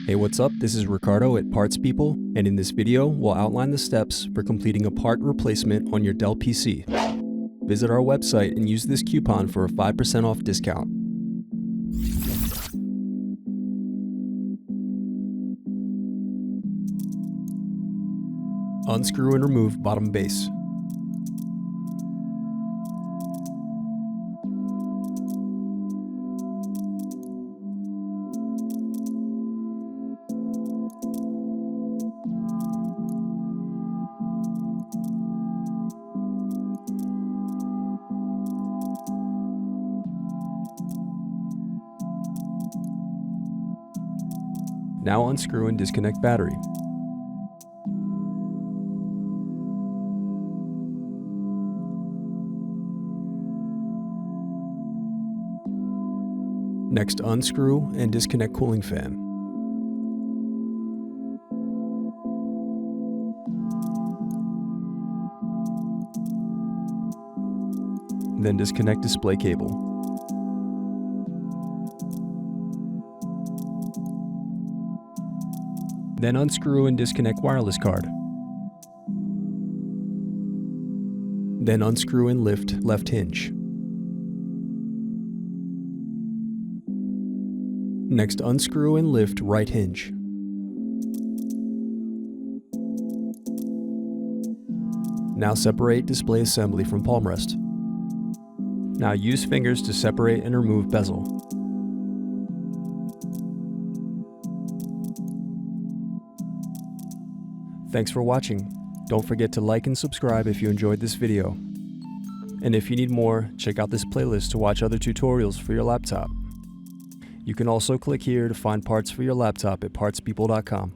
Hey, what's up? This is Ricardo at Parts People, and in this video, we'll outline the steps for completing a part replacement on your Dell PC. Visit our website and use this coupon for a 5% off discount. Unscrew and remove bottom base. Now unscrew and disconnect battery. Next, unscrew and disconnect cooling fan. Then disconnect display cable. Then unscrew and disconnect wireless card. Then unscrew and lift left hinge. Next, unscrew and lift right hinge. Now separate display assembly from palm rest. Now use fingers to separate and remove bezel. Thanks for watching. Don't forget to like and subscribe if you enjoyed this video. And if you need more, check out this playlist to watch other tutorials for your laptop. You can also click here to find parts for your laptop at partspeople.com.